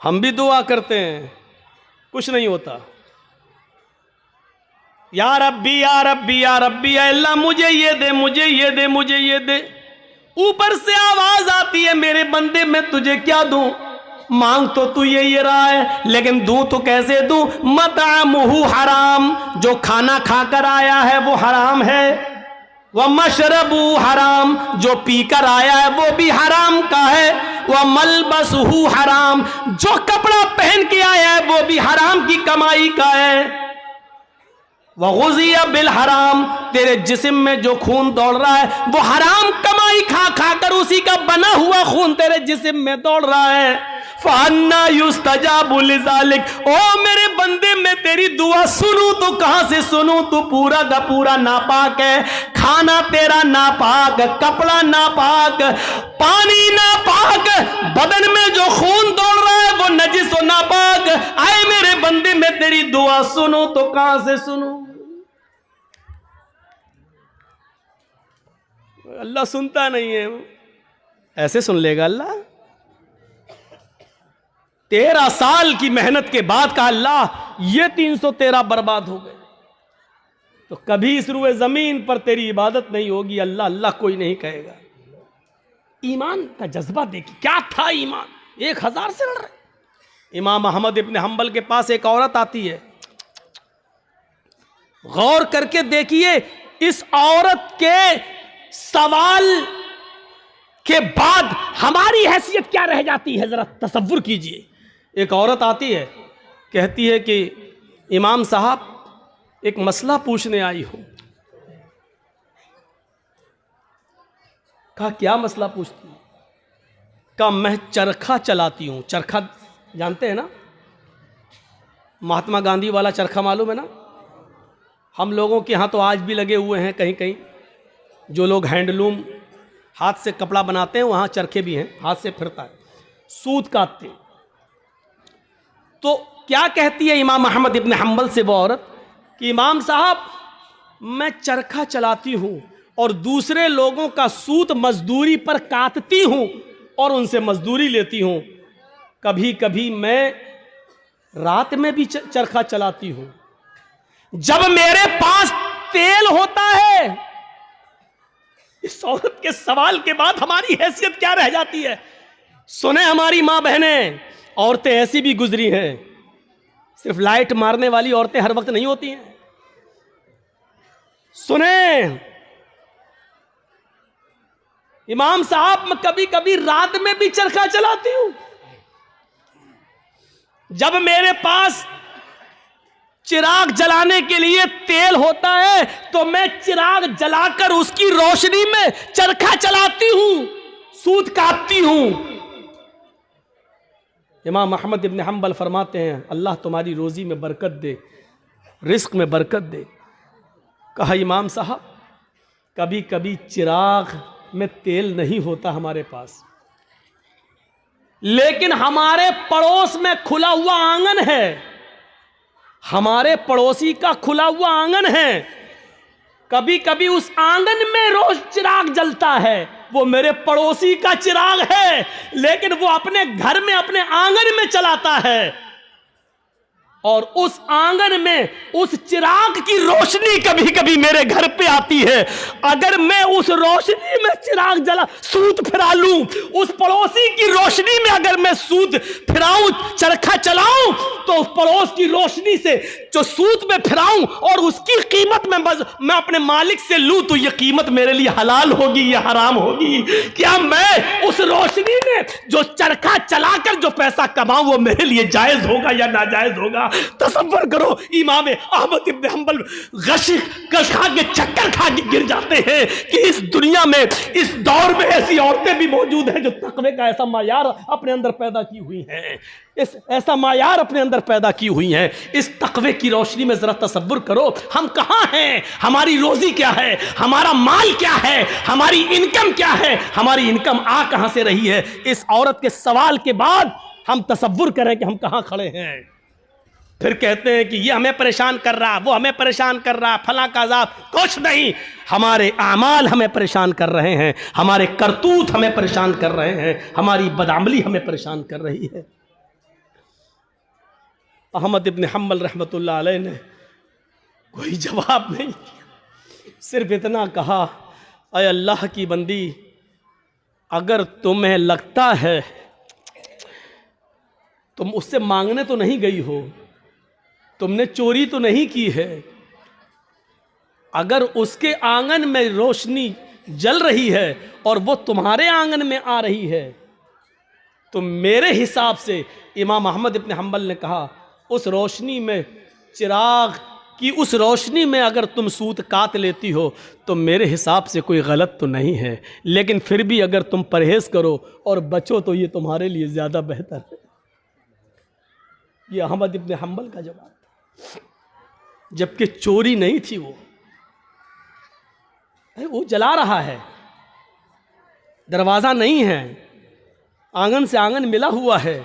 हम भी दुआ करते हैं, कुछ नहीं होता। या रब्बी या रब्बी या रब्बी, अल्लाह मुझे ये दे, मुझे ये दे, मुझे ये दे। ऊपर से आवाज आती है, मेरे बंदे मैं तुझे क्या दूं? मांग तो तू ये रहा है, लेकिन दूं तो कैसे दूं? मतअमुहु हराम, जो खाना खाकर आया है वो हराम है। व मशरबु हराम, जो पीकर आया है वो भी हराम का है। व मलबसहु हराम, जो कपड़ा पहन के आया है वो भी हराम की कमाई का है। व गुज़िया बिल हराम, तेरे जिस्म में जो खून दौड़ रहा है वो हराम कमाई खा खा कर उसी का बना हुआ खून तेरे जिस्म में दौड़ रहा है। फ़अन्ना युस्तजाबु लिज़ालिक, ओ मेरे बंदे मैं तेरी दुआ सुनूं तो कहां से सुनूं? तू पूरा का पूरा नापाक है, खाना तेरा नापाक, कपड़ा नापाक, पानी नापाक, बदन में जो खून दौड़ रहा है वो नजिस और नापाक। आए मेरे बंदे मैं तेरी दुआ सुनूं तो कहां से सुनूं? अल्लाह सुनता नहीं है, ऐसे सुन लेगा अल्लाह? 13 साल की मेहनत के बाद का अल्लाह ये 313 बर्बाद हो गए, तो कभी इस रुए जमीन पर तेरी इबादत नहीं होगी। अल्लाह अल्लाह कोई नहीं कहेगा। ईमान का जज्बा देखिए, क्या था ईमान, 1000 से लड़ रहे। इमाम अहमद इब्न हंबल के पास एक औरत आती है, गौर करके देखिए इस औरत के सवाल के बाद हमारी हैसियत क्या रह जाती है, जरा तसव्वुर कीजिए। एक औरत आती है, कहती है कि इमाम साहब एक मसला पूछने आई हूं। कहा क्या मसला पूछती हूं? कहा मैं चरखा चलाती हूं। चरखा जानते हैं ना, महात्मा गांधी वाला चरखा मालूम है ना? हम लोगों के यहाँ तो आज भी लगे हुए हैं कहीं कहीं। जो लोग हैंडलूम हाथ से कपड़ा बनाते हैं वहाँ चरखे भी हैं, हाथ से फिरता है, सूत काटते हैं। तो क्या कहती है इमाम अहमद इब्न हंबल से वो औरत कि इमाम साहब मैं चरखा चलाती हूँ और दूसरे लोगों का सूत मजदूरी पर काटती हूँ और उनसे मजदूरी लेती हूँ। कभी कभी मैं रात में भी चरखा चलाती हूँ। जब मेरे पास तेल होता है। इस औरत के सवाल के बाद हमारी हैसियत क्या रह जाती है? सुने हमारी माँ बहनें, औरतें ऐसी भी गुजरी हैं, सिर्फ लाइट मारने वाली औरतें हर वक्त नहीं होती हैं। सुने इमाम साहब मैं कभी कभी रात में भी चरखा चलाती हूं। जब मेरे पास चिराग जलाने के लिए तेल होता है तो मैं चिराग जलाकर उसकी रोशनी में चरखा चलाती हूं, सूत काटती हूं। इमाम अहमद इब्न हंबल फरमाते हैं अल्लाह तुम्हारी रोजी में बरकत दे, रिस्क में बरकत दे। कहा इमाम साहब कभी कभी चिराग में तेल नहीं होता हमारे पास, लेकिन हमारे पड़ोस में खुला हुआ आंगन है, हमारे पड़ोसी का खुला हुआ आंगन है। कभी कभी उस आंगन में रोज चिराग जलता है, वो मेरे पड़ोसी का चिराग है, लेकिन वो अपने घर में अपने आंगन में चलाता है और उस आंगन में उस चिराग की रोशनी कभी कभी मेरे घर पे आती है। अगर मैं उस रोशनी में चिराग जला सूत फिरा लूं, उस पड़ोसी की रोशनी में अगर मैं सूत फिराऊं, चरखा चलाऊं, तो पड़ोस की रोशनी से जो सूत में फिराऊं और उसकी कीमत में मैं अपने मालिक से लूं तो यह कीमत मेरे लिए हलाल होगी या हराम होगी? क्या मैं उस रोशनी में जो चरखा चलाकर जो पैसा कमाऊं वो मेरे लिए जायज होगा या नाजायज होगा? तसव्वुर करो इमाम अहमद इब्न हंबल गश खा के चक्कर खा के गिर जाते हैं कि इस दुनिया में इस दौर में ऐसी औरतें भी मौजूद हैं जो तकवे का ऐसा मायार अपने अंदर पैदा की हुई हैं, ऐसा मायार अपने अंदर पैदा की हुई हैं। इस तकवे की रोशनी में जरा तसव्वुर करो हम कहाँ हैं, हमारी रोजी क्या है, हमारा माल क्या है, हमारी इनकम क्या है, हमारी इनकम आ कहाँ से रही है। इस औरत के सवाल के बाद हम तसव्वुर करें कि हम कहाँ खड़े हैं। फिर कहते हैं कि ये हमें परेशान कर रहा, वो हमें परेशान कर रहा, फला का अज़ाब। कुछ नहीं, हमारे आमाल हमें परेशान कर रहे हैं, हमारे करतूत हमें परेशान कर रहे हैं, हमारी बदअमली हमें परेशान कर रही है। अहमद इब्न हम्बल रहमतुल्लाह अलैह ने कोई जवाब नहीं दिया, सिर्फ इतना कहा, अय अल्लाह की बंदी, अगर तुम्हें लगता है, तुम उससे मांगने तो नहीं गई हो, तुमने चोरी तो नहीं की है, अगर उसके आंगन में रोशनी जल रही है और वो तुम्हारे आंगन में आ रही है, तो मेरे हिसाब से, इमाम अहमद इब्न हम्बल ने कहा, उस रोशनी में, चिराग की उस रोशनी में अगर तुम सूत काट लेती हो तो मेरे हिसाब से कोई गलत तो नहीं है, लेकिन फिर भी अगर तुम परहेज़ करो और बचो तो ये तुम्हारे लिए ज़्यादा बेहतर है। ये अहमद इब्न हम्बल का जवाब था, जबकि चोरी नहीं थी, वो जला रहा है, दरवाज़ा नहीं है, आंगन से आंगन मिला हुआ है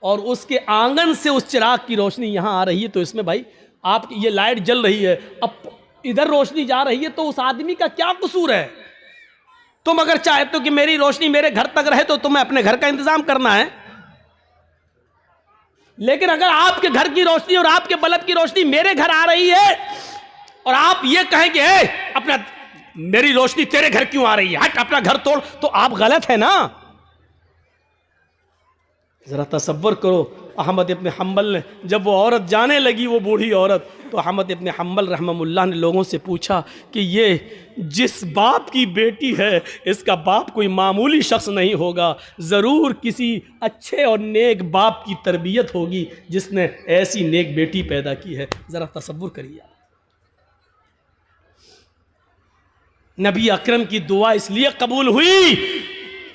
और उसके आंगन से उस चिराग की रोशनी यहाँ आ रही है, तो इसमें भाई आप, ये लाइट जल रही है, अब इधर रोशनी जा रही है, तो उस आदमी का क्या कसूर है? तुम अगर चाहते हो कि मेरी रोशनी मेरे घर तक रहे तो तुम्हें अपने घर का इंतजाम करना है, लेकिन अगर आपके घर की रोशनी और आपके बल्ब की रोशनी मेरे घर आ रही है और आप ये कहें कि अपना, मेरी रोशनी तेरे घर क्यों आ रही है, हट अपना घर तोड़, तो आप गलत है ना। जरा तसव्वुर करो, अहमद इब्न हम्बल ने, जब वो औरत जाने लगी, वो बूढ़ी औरत, तो अहमद इब्न हम्बल रहमहुल्लाह ने लोगों से पूछा कि ये जिस बाप की बेटी है, इसका बाप कोई मामूली शख्स नहीं होगा, ज़रूर किसी अच्छे और नेक बाप की तरबियत होगी जिसने ऐसी नेक बेटी पैदा की है। ज़रा तसव्वुर करिए, नबी अकरम की दुआ इसलिए कबूल हुई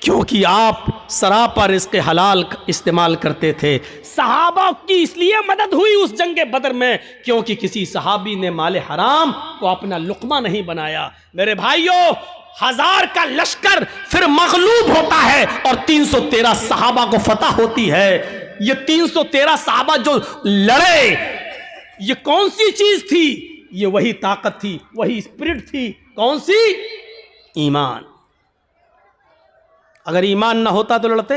क्योंकि आप सरापा रिज़्क़ हलाल इस्तेमाल करते थे। सहाबा की इसलिए मदद हुई उस जंगे बदर में क्योंकि किसी सहाबी ने माले हराम को अपना लुक़मा नहीं बनाया। मेरे भाइयों, 1000 का लश्कर फिर मगलूब होता है और 313 सहाबा को फतह होती है। ये 313 सहाबा जो लड़े, ये कौन सी चीज थी? ये वही ताकत थी, वही स्पिरिट थी। कौन सी? ईमान। अगर ईमान ना होता तो लड़ते?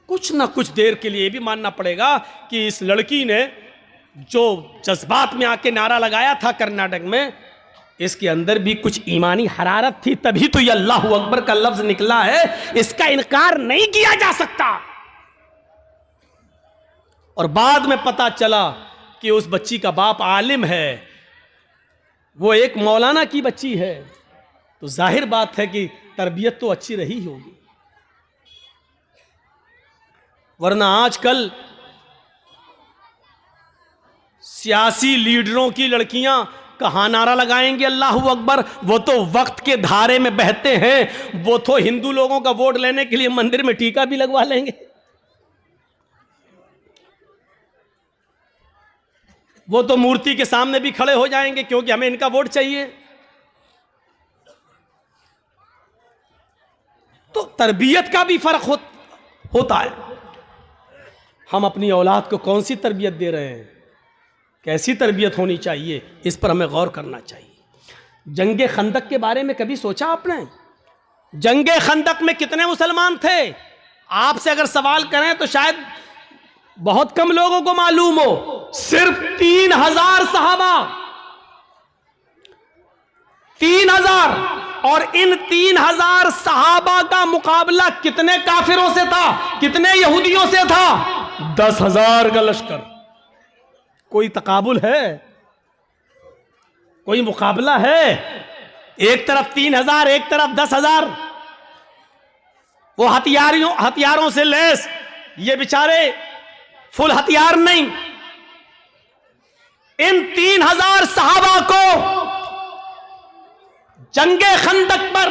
कुछ ना कुछ देर के लिए भी मानना पड़ेगा कि इस लड़की ने जो जज्बात में आके नारा लगाया था कर्नाटक में, इसके अंदर भी कुछ ईमानी हरारत थी, तभी तो ये अल्लाह अकबर का लफ्ज निकला है। इसका इनकार नहीं किया जा सकता। और बाद में पता चला कि उस बच्ची का बाप आलिम है, वो एक मौलाना की बच्ची है, तो जाहिर बात है कि तरबियत तो अच्छी रही होगी। वरना आजकल सियासी लीडरों की लड़कियां कहाँ नारा लगाएंगे अल्लाहू अकबर? वो तो वक्त के धारे में बहते हैं। वो तो हिंदू लोगों का वोट लेने के लिए मंदिर में टीका भी लगवा लेंगे। वो तो मूर्ति के सामने भी खड़े हो जाएंगे क्योंकि हमें इनका वोट चाहिए। तो तरबियत का भी फर्क होता है। हम अपनी औलाद को कौन सी तरबियत दे रहे हैं, कैसी तरबियत होनी चाहिए, इस पर हमें गौर करना चाहिए। जंगे खंदक के बारे में कभी सोचा आपने? जंगे खंदक में कितने मुसलमान थे? आपसे अगर सवाल करें तो शायद बहुत कम लोगों को मालूम हो। सिर्फ 3000 सहाबा, 3000, और इन 3000 सहाबा का मुकाबला कितने काफिरों से था, कितने यहूदियों से था? 10,000 का लश्कर। कोई तकाबुल है? कोई मुकाबला है? एक तरफ 3000, एक तरफ 10,000। वो हथियारों से लैस, ये बेचारे फुल हथियार नहीं। इन 3000 सहाबा को जंगे खंदक पर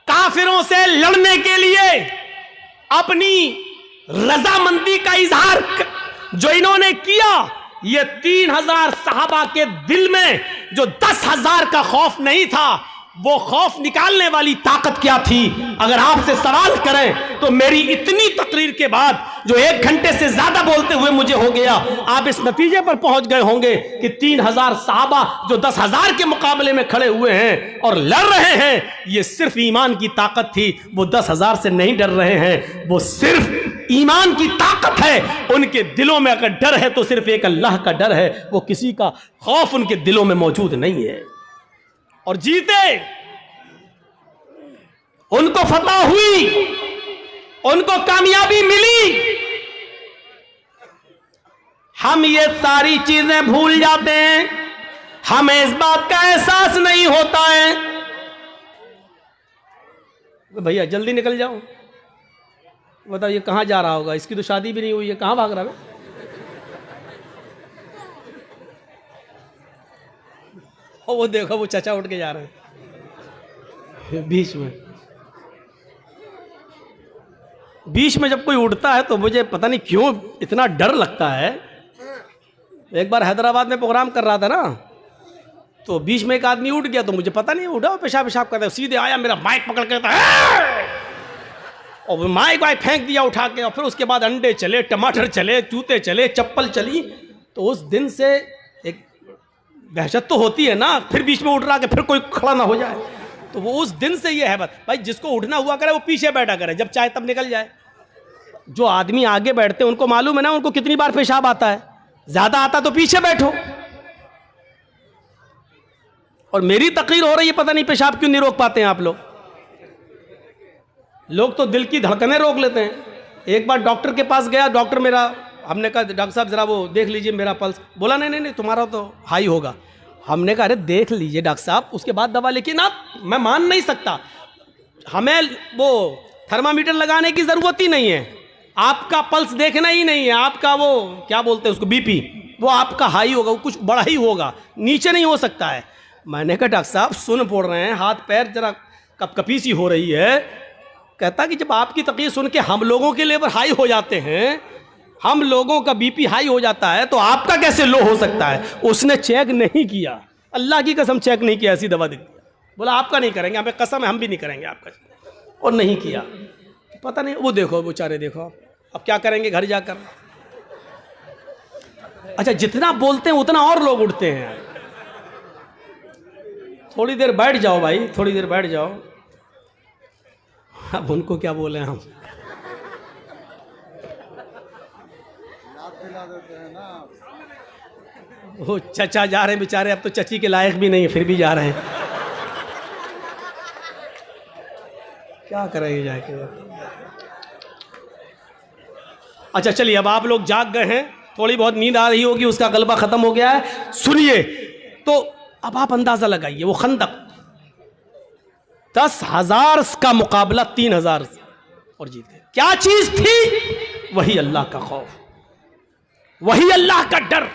काफिरों से लड़ने के लिए अपनी रजामंदी का इजहार जो इन्होंने किया, ये 3000 सहाबा के दिल में जो 10,000 का खौफ नहीं था, वो खौफ निकालने वाली ताकत क्या थी? अगर आपसे सवाल करें तो मेरी इतनी तकरीर के बाद जो 1 घंटे से ज्यादा बोलते हुए मुझे हो गया, आप इस नतीजे पर पहुंच गए होंगे कि 3000 सहाबा जो 10,000 के मुकाबले में खड़े हुए हैं और लड़ रहे हैं, ये सिर्फ ईमान की ताकत थी। वो 10,000 से नहीं डर रहे हैं, वो सिर्फ ईमान की ताकत है, उनके दिलों में अगर डर है तो सिर्फ एक अल्लाह का डर है, वो किसी का खौफ उनके दिलों में मौजूद नहीं है। और जीते, उनको फतह हुई, उनको कामयाबी मिली। हम ये सारी चीजें भूल जाते हैं, हमें इस बात का एहसास नहीं होता है। भैया जल्दी निकल जाओ, बताओ ये कहां जा रहा होगा, इसकी तो शादी भी नहीं हुई है, कहां भाग रहा है? और वो देखो वो चाचा उठ के जा रहे हैं बीच में जब कोई उठता है तो मुझे पता नहीं क्यों इतना डर लगता है। एक बार हैदराबाद में प्रोग्राम कर रहा था ना, तो बीच में एक आदमी उठ गया, तो मुझे पता नहीं उठा, पेशाब पेशाब करता है, सीधे आया मेरा माइक पकड़ के और माइक वाइक फेंक दिया उठा के। और फिर उसके बाद अंडे चले, टमाटर चले, जूते चले, चप्पल चली। तो उस दिन से एक दहशत तो होती है ना, फिर बीच में उठ रहा कि फिर कोई खड़ा ना हो जाए। तो वो उस दिन से ये है बस भाई, जिसको उठना हुआ करे वो पीछे बैठा करे, जब चाहे तब निकल जाए। जो आदमी आगे बैठते हैं उनको मालूम है ना उनको कितनी बार पेशाब आता है, ज्यादा आता तो पीछे बैठो। और मेरी तकरीर हो रही है, पता नहीं पेशाब क्यों नहीं रोक पाते हैं आप लोग। लोग तो दिल की धड़कनें रोक लेते हैं। एक बार डॉक्टर के पास गया, डॉक्टर मेरा, हमने कहा डॉक्टर साहब जरा वो देख लीजिए मेरा पल्स। बोला नहीं नहीं नहीं तुम्हारा तो हाई होगा। हमने कहा अरे देख लीजिए डॉक्टर साहब, उसके बाद दवा। लेकिन आप, मैं मान नहीं सकता, हमें वो थर्मामीटर लगाने की ज़रूरत ही नहीं है, आपका पल्स देखना ही नहीं है, आपका वो क्या बोलते हैं उसको, बीपी, वो आपका हाई होगा, वो कुछ बड़ा ही होगा, नीचे नहीं हो सकता है। मैंने कहा डॉक्टर साहब सुन पड़ रहे हैं, हाथ पैर जरा कपकपी सी हो रही है। कहता कि जब आपकी तकलीफ सुन के हम लोगों के लेवल हाई हो जाते हैं, हम लोगों का बीपी हाई हो जाता है, तो आपका कैसे लो हो सकता है? उसने चेक नहीं किया, अल्लाह की कसम चेक नहीं किया, ऐसी दवा दी। बोला आपका नहीं करेंगे, हमें कसम है हम भी नहीं करेंगे आपका, और नहीं किया। पता नहीं, वो देखो बेचारे, देखो अब क्या करेंगे घर जाकर। अच्छा, जितना बोलते हैं उतना और लोग उठते हैं। थोड़ी देर बैठ जाओ भाई, थोड़ी देर बैठ जाओ। अब उनको क्या बोले हम, वो चचा जा रहे हैं बेचारे, अब तो चची के लायक भी नहीं है, फिर भी जा रहे हैं। क्या करेंगे जाके। अच्छा चलिए, अब आप लोग जाग गए हैं, थोड़ी बहुत नींद आ रही होगी, उसका गलबा खत्म हो गया है। सुनिए, तो अब आप अंदाजा लगाइए, वो खंदक 10,000 का मुकाबला 3,000 और जीत गए। क्या चीज थी? वही अल्लाह का खौफ, वही अल्लाह का डर।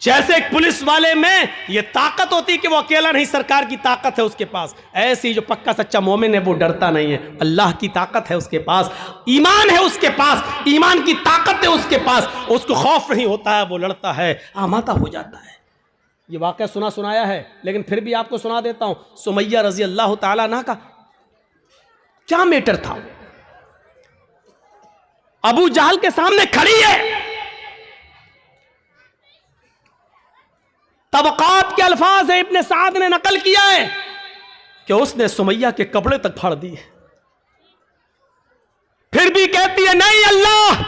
जैसे एक पुलिस वाले में ये ताकत होती है कि वो अकेला नहीं, सरकार की ताकत है उसके पास, ऐसी जो पक्का सच्चा मोमिन है वो डरता नहीं है, अल्लाह की ताकत है उसके पास, ईमान है उसके पास, ईमान की ताकत है उसके पास, उसको खौफ नहीं होता है, वो लड़ता है, आमादा हो जाता है। ये वाकया सुनाया है, लेकिन फिर भी आपको सुना देता हूं। सुमैया रजी अल्लाह ताला अन्हा का क्या मैटर था? अबू जहल के सामने खड़ी है, तबकात के अल्फाज है, इब्ने साद ने नकल किया है कि उसने सुमैया के कपड़े तक फाड़ दिए, फिर भी कहती है नहीं अल्लाह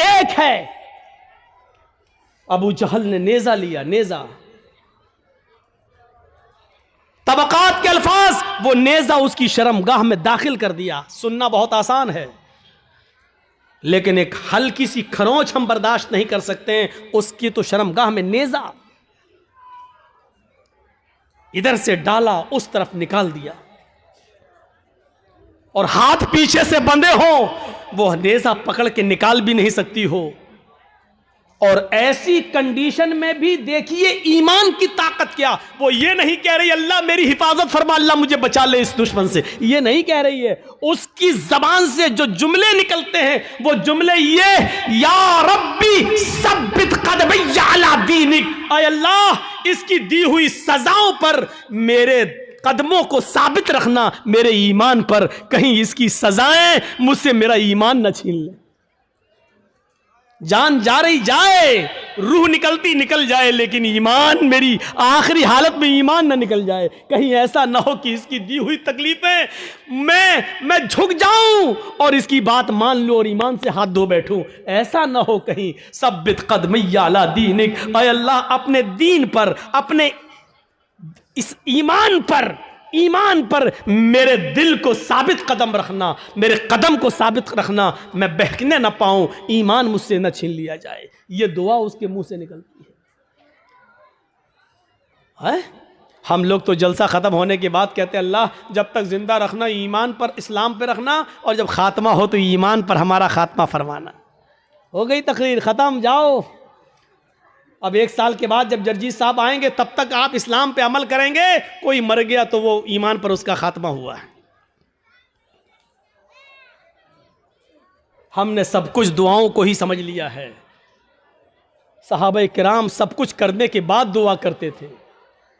एक है। अबू जहल ने नेजा लिया, नेजा, तबकात के अल्फाज, वो नेजा उसकी शर्मगाह में दाखिल कर दिया। सुनना बहुत आसान है, लेकिन एक हल्की सी खरोंच हम बर्दाश्त नहीं कर सकते हैं, उसकी तो शर्मगाह में नेजा, इधर से डाला उस तरफ निकाल दिया, और हाथ पीछे से बंधे हो, वो नेजा पकड़ के निकाल भी नहीं सकती हो। और ऐसी कंडीशन में भी देखिए ईमान की ताकत क्या, वो ये नहीं कह रही अल्लाह मेरी हिफाजत फरमा, अल्लाह मुझे बचा ले इस दुश्मन से, ये नहीं कह रही है। उसकी जबान से जो जुमले निकलते हैं वो जुमले ये, या रब्बी सब्बित कदमी अला दीनिक, ऐ अल्लाह इसकी दी हुई सजाओं पर मेरे कदमों को साबित रखना, मेरे ईमान पर, कहीं इसकी सजाएं मुझसे मेरा ईमान न छीन ले। जान जा रही जाए, रूह निकलती निकल जाए, लेकिन ईमान, मेरी आखिरी हालत में ईमान ना निकल जाए। कहीं ऐसा ना हो कि इसकी दी हुई तकलीफें मैं झुक जाऊं और इसकी बात मान लूं और ईमान से हाथ धो बैठूं। ऐसा ना हो कहीं। सब्बित कदमैया अला दीनिक, ऐ अल्लाह अपने दीन पर, अपने इस ईमान पर मेरे दिल को साबित कदम रखना, मेरे कदम को साबित रखना, मैं बहकने ना पाऊं, ईमान मुझसे न छीन लिया जाए। ये दुआ उसके मुंह से निकलती है। हम लोग तो जलसा ख़त्म होने के बाद कहते हैं अल्लाह जब तक ज़िंदा रखना ईमान पर, इस्लाम पर रखना, और जब ख़ात्मा हो तो ईमान पर हमारा ख़ात्मा फरमाना। हो गई तकरीर, ख़त्म, जाओ। अब 1 साल के बाद जब जर्जी साहब आएंगे तब तक आप इस्लाम पे अमल करेंगे। कोई मर गया तो वो ईमान पर उसका खात्मा हुआ है। हमने सब कुछ दुआओं को ही समझ लिया है। सहाबा किराम सब कुछ करने के बाद दुआ करते थे।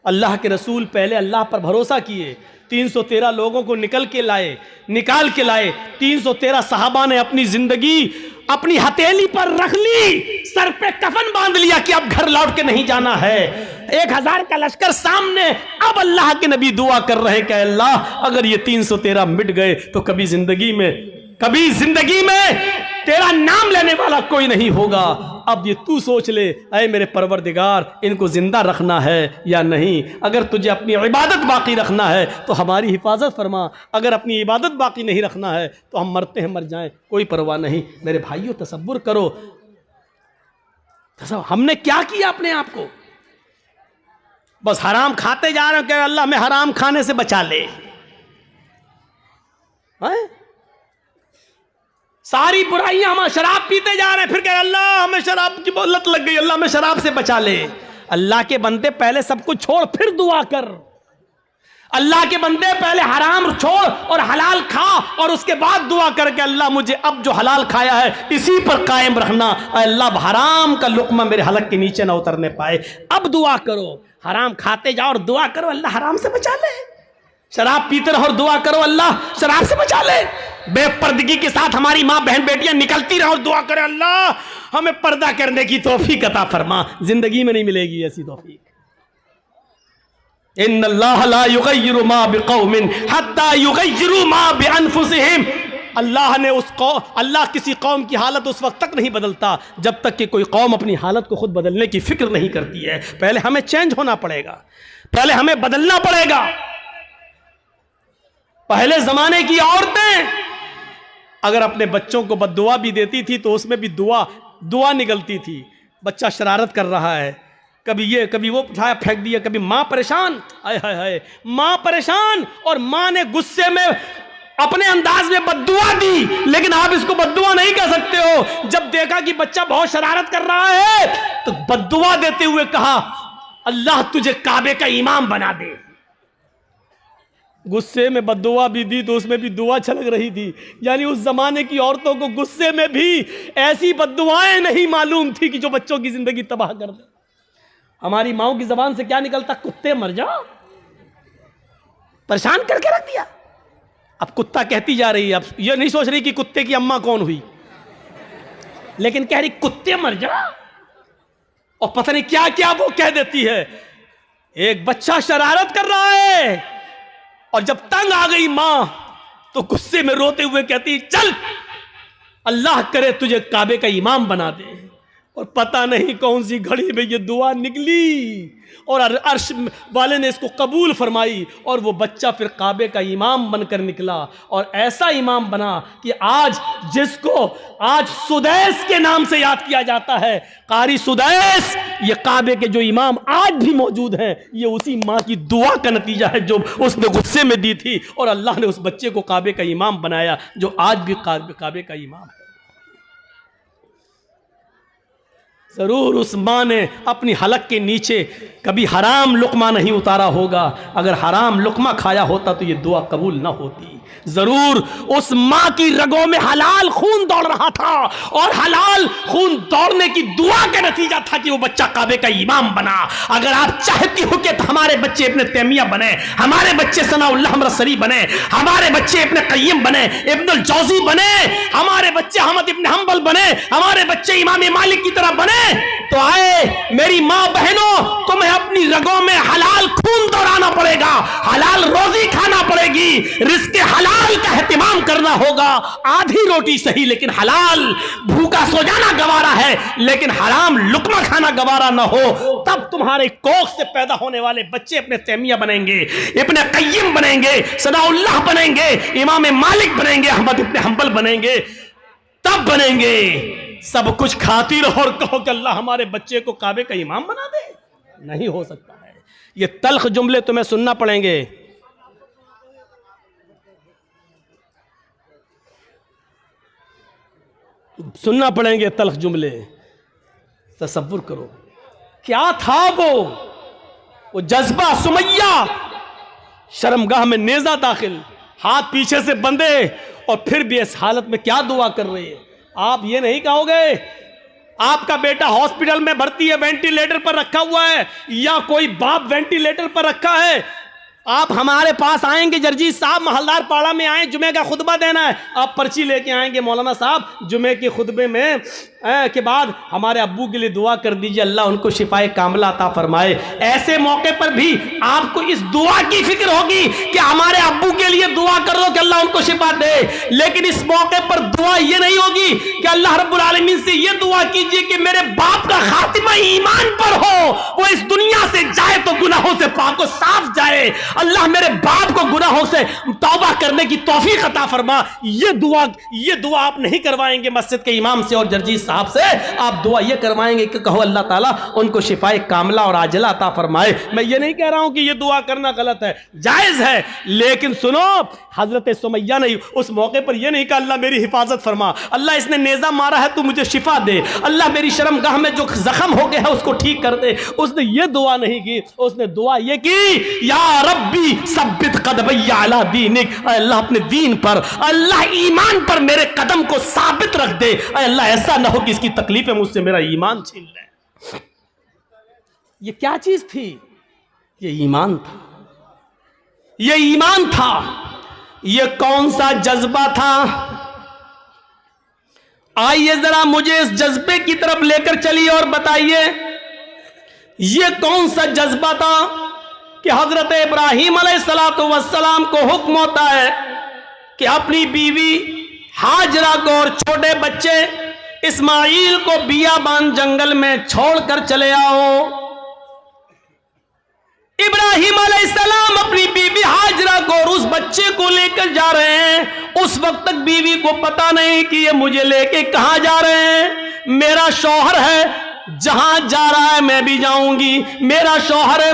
अल्लाह के रसूल पहले अल्लाह पर भरोसा किए, 313 लोगों को निकाल के लाए। 313 सहाबा ने अपनी जिंदगी अपनी हथेली पर रख ली, सर पे कफन बांध लिया कि अब घर लौट के नहीं जाना है। 1000 का लश्कर सामने, अब अल्लाह के नबी दुआ कर रहे कि अल्लाह अगर ये 313 मिट गए तो कभी जिंदगी में तेरा नाम लेने वाला कोई नहीं होगा। अब ये तू सोच ले, ऐ मेरे परवरदिगार, इनको जिंदा रखना है या नहीं। अगर तुझे अपनी इबादत बाकी रखना है तो हमारी हिफाजत फरमा, अगर अपनी इबादत बाकी नहीं रखना है तो हम मरते हैं मर जाएं, कोई परवाह नहीं। मेरे भाइयों तसव्वुर करो, हमने क्या किया अपने आप को। बस हराम खाते जा रहे हैं कि अल्लाह हमें हराम खाने से बचा ले। सारी बुराइयां, हम शराब पीते जा रहे हैं, फिर कह अल्लाह हमें शराब की लत लग गई, अल्लाह हमें शराब से बचा ले। अल्लाह के बंदे पहले सब कुछ छोड़ फिर दुआ कर। अल्लाह के बंदे पहले हराम छोड़ और हलाल खा और उसके बाद दुआ कर के अल्लाह मुझे अब जो हलाल खाया है इसी पर कायम रखना। अल्लाह हराम का लुक्मा मेरे हलक के नीचे ना उतरने पाए। अब दुआ करो, हराम खाते जाओ और दुआ करो अल्लाह हराम से बचा ले। शराब पीते रहो और दुआ करो अल्लाह शराब से बचा ले। बेपर्दगी के साथ हमारी माँ बहन बेटियां निकलती रहो और दुआ करे अल्लाह हमें पर्दा करने की तौफीक अता फरमा। जिंदगी में नहीं मिलेगी ऐसी तौफीक। इन्नल्लाह ला युगय्यिरु मा बिकौमिन हत्ता युगय्यिरु मा बिअनफुसिहिम। अल्लाह किसी कौम की हालत उस वक्त तक नहीं बदलता जब तक कि कोई कौम अपनी हालत को खुद बदलने की फिक्र नहीं करती है। पहले हमें चेंज होना पड़ेगा, पहले हमें बदलना पड़ेगा। पहले जमाने की औरतें अगर अपने बच्चों को बद्दुआ भी देती थी तो उसमें भी दुआ निकलती थी। बच्चा शरारत कर रहा है, कभी ये कभी वो उठाया फेंक दिया, कभी माँ परेशान, हाय हाय हाय माँ परेशान, और माँ ने गुस्से में अपने अंदाज में बद्दुआ दी। लेकिन आप इसको बद्दुआ नहीं कह सकते हो। जब देखा कि बच्चा बहुत शरारत कर रहा है तो बद्दुआ देते हुए कहा अल्लाह तुझे काबे का इमाम बना दे। गुस्से में बद्दुआ भी दी तो उसमें भी दुआ छलक रही थी। यानी उस जमाने की औरतों को गुस्से में भी ऐसी बद्दुआएं नहीं मालूम थी कि जो बच्चों की जिंदगी तबाह कर दे। हमारी माओ की जबान से क्या निकलता, कुत्ते मर जाओ, परेशान करके रख दिया। अब कुत्ता कहती जा रही है, अब ये नहीं सोच रही कि कुत्ते की अम्मा कौन हुई, लेकिन कह रही कुत्ते मर जाओ, और पता नहीं क्या क्या वो कह देती है। एक बच्चा शरारत कर रहा है और जब तंग आ गई मां तो गुस्से में रोते हुए कहती चल अल्लाह करे तुझे काबे का इमाम बना दे। और पता नहीं कौन सी घड़ी में ये दुआ निकली और अर्श वाले ने इसको कबूल फरमाई और वो बच्चा फिर काबे का इमाम बनकर निकला। और ऐसा इमाम बना कि आज जिसको आज सुदैस के नाम से याद किया जाता है, कारी सुदैस, ये काबे के जो इमाम आज भी मौजूद हैं, ये उसी माँ की दुआ का नतीजा है जो उसने गुस्से में दी थी और अल्लाह ने उस बच्चे को काबे का इमाम बनाया जो आज भी काबे का इमाम है। ज़रूर उस माँ ने अपनी हलक के नीचे कभी हराम लुक़मा नहीं उतारा होगा। अगर हराम लुक़मा खाया होता तो ये दुआ कबूल ना होती। ज़रूर उस माँ की रगों में हलाल खून दौड़ रहा था और हलाल खून दौड़ने की दुआ का नतीजा था कि वो बच्चा काबे का इमाम बना। अगर आप चाहती हो कि हमारे बच्चे इब्न तैमिया बने, हमारे बच्चे सनाउल्लाह हमरसरी बने, हमारे बच्चे इब्न क़य्यिम बने, इब्नुल जौज़ी बने, हमारे बच्चे अहमद इब्न हंबल बने, हमारे बच्चे इमाम मालिक की तरह बने, तो आए मेरी मां बहनों, तुम्हें अपनी रगों में हलाल खून दौड़ाना पड़ेगा, हलाल रोजी खाना पड़ेगी, रिस्क हलाल का एहतिमाम करना होगा। आधी रोटी सही लेकिन हलाल, भूखा सो जाना गवारा है लेकिन हराम लुकमा खाना गवारा ना हो, तब तुम्हारे कोख से पैदा होने वाले बच्चे अपने तैमिया बनेंगे, इब्ने कय्यिम बनेंगे, सनाउल्लाह बनेंगे, इमाम मालिक बनेंगे, अहमद इब्ने हंबल बनेंगे, तब बनेंगे। सब कुछ खाती रहो और कहो कि अल्लाह हमारे बच्चे को काबे का इमाम बना दे, नहीं हो सकता है। ये तल्ख जुमले तुम्हें सुनना पड़ेंगे। सुनना पड़ेंगे तल्ख जुमले। तसव्वुर करो क्या था वो जज्बा। सुमैया शर्मगाह में नेजा दाखिल, हाथ पीछे से बंधे, और फिर भी इस हालत में क्या दुआ कर रही है। आप ये नहीं कहोगे आपका बेटा हॉस्पिटल में भर्ती है, वेंटिलेटर पर रखा हुआ है, या कोई बाप वेंटिलेटर पर रखा है, आप हमारे पास आएंगे, जर्जी साहब महलदार पाड़ा में आए, जुमे का खुतबा देना है, आप पर्ची लेके आएंगे, मौलाना साहब जुमे के खुतबे में के बाद हमारे अब्बू के लिए दुआ कर दीजिए, अल्लाह उनको शिफाए कामला अता फरमाए। ऐसे मौके पर भी आपको इस दुआ की फिक्र होगी कि हमारे अब्बू के लिए दुआ कर दो कि अल्लाह उनको शिफा दे, लेकिन इस मौके पर दुआ ये नहीं होगी कि अल्लाह रब्बुल आलमीन से ये दुआ कीजिए कि मेरे बाप का खातिमा ईमान पर हो, वो इस दुनिया से जाए तो गुनाहों से पाक साफ जाए, अल्लाह मेरे बाप को गुनाहों से तौबा करने की तौफीक अता फरमा। ये दुआ आप नहीं करवाएंगे मस्जिद के इमाम से और जर्जी साहब से, आप दुआ ये करवाएंगे कि कहो अल्लाह ताला उनको शिफाए कामला और आजला अता फरमाए। मैं ये नहीं कह रहा हूं कि ये दुआ करना गलत है, जायज है, लेकिन सुनो हजरत सुमैया ने उस मौके पर यह नहीं कहा अल्लाह मेरी हिफाजत फरमा, अल्लाह इसने नेजा मारा है तू मुझे शिफा दे, अल्लाह मेरी शर्मगाह में जो जख्म हो गया है उसको ठीक कर दे। उसने ये दुआ नहीं की, उसने दुआ ये की या रब्बी सब्बित कदमैया अला दीनिक, अल्लाह अपने दीन पर, अल्लाह ईमान पर मेरे कदम को साबित रख दे, अल्लाह ऐसा ना हो कि इसकी तकलीफें मुझसे मेरा ईमान छीन ले। ये क्या चीज थी? ये ईमान था, ये ईमान था। ये कौन सा जज्बा था? आइए जरा मुझे इस जज्बे की तरफ लेकर चलिए और बताइए ये कौन सा जज्बा था कि हजरत इब्राहीम अलैहिस्सलातु वस्सलाम को हुक्म होता है कि अपनी बीवी हाजरा को और छोटे बच्चे इस्माइल को बियाबान जंगल में छोड़कर चले आओ। इब्राहिम अलैहिस्सलाम अपनी बीवी हाजरा को और उस बच्चे को लेकर जा रहे हैं। उस वक्त तक बीवी को पता नहीं कि ये मुझे लेके कहां जा रहे हैं। मेरा शौहर है, जहां जा रहा है मैं भी जाऊंगी, मेरा शौहर है,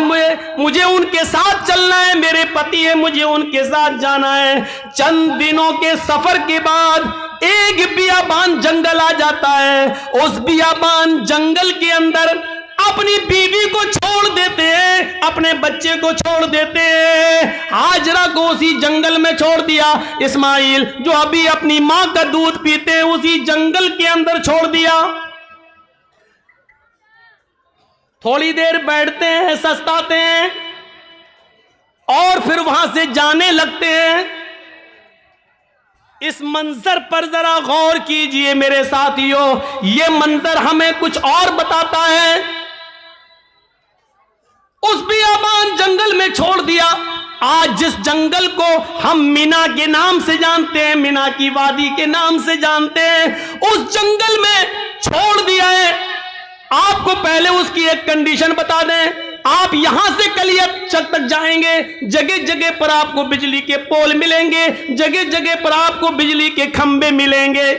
मुझे उनके साथ चलना है, मेरे पति है, मुझे उनके साथ जाना है। चंद दिनों के सफर के बाद एक बियाबान जंगल आ जाता है। उस बियाबान जंगल के अंदर अपनी बीवी को छोड़ देते हैं, अपने बच्चे को छोड़ देते हैं। हाजरा को उसी जंगल में छोड़ दिया। इस्माइल जो अभी अपनी मां का दूध पीते हैं उसी जंगल के अंदर छोड़ दिया। थोड़ी देर बैठते हैं, सस्ताते हैं और फिर वहां से जाने लगते हैं। इस मंजर पर जरा गौर कीजिए मेरे साथियों, यह मंजर हमें कुछ और बताता है। उस बियाबान जंगल में छोड़ दिया। आज जिस जंगल को हम मीना के नाम से जानते हैं, मीना की वादी के नाम से जानते हैं, उस जंगल में छोड़ दिया है। आपको पहले उसकी एक कंडीशन बता दें, आप यहां से कलियत तक जाएंगे, जगह जगह पर आपको बिजली के पोल मिलेंगे, जगह जगह पर आपको बिजली के खंबे मिलेंगे,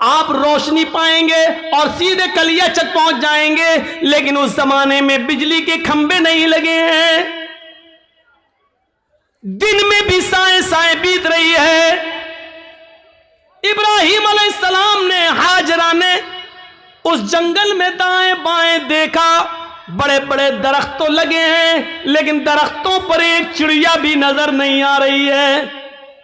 आप रोशनी पाएंगे और सीधे कलिया चक पहुंच जाएंगे। लेकिन उस जमाने में बिजली के खंबे नहीं लगे हैं, दिन में भी साए साए बीत रही है। इब्राहिम अलैहिस्सलाम ने, हाजरा ने उस जंगल में दाएं बाएं देखा, बड़े बड़े दरख्त तो लगे हैं लेकिन दरख्तों पर एक चिड़िया भी नजर नहीं आ रही है।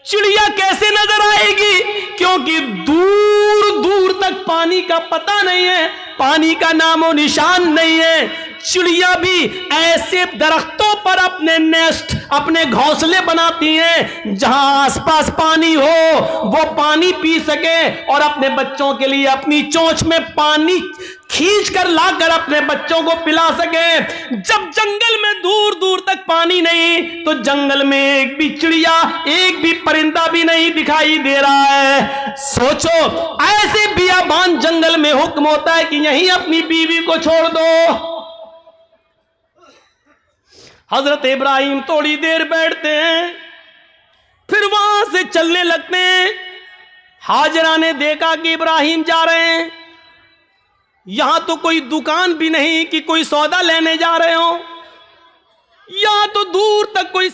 चिड़िया कैसे नजर आएगी? क्योंकि दूर दूर तक पानी का पता नहीं है, पानी का नामो निशान नहीं है। चिड़िया भी ऐसे दरख्तों पर अपने नेस्ट, अपने घोंसले बनाती हैं जहां आसपास पानी हो, वो पानी पी सके और अपने बच्चों के लिए अपनी चोंच में पानी खींच कर लाकर अपने बच्चों को पिला सके। जब जंगल में दूर दूर तक पानी नहीं, तो जंगल में एक भी चिड़िया, एक भी परिंदा भी नहीं दिखाई दे रहा है। सोचो, ऐसे बियाबान जंगल में हुक्म होता है कि यहीं अपनी बीवी को छोड़ दो। हजरत इब्राहिम थोड़ी देर बैठते हैं, फिर वहां से चलने लगते हैं। हाजरा ने देखा कि इब्राहिम जा रहे हैं, यहां तो कोई दुकान भी नहीं कि कोई सौदा लेने जा रहे हो, यहां तो दूर तक कोई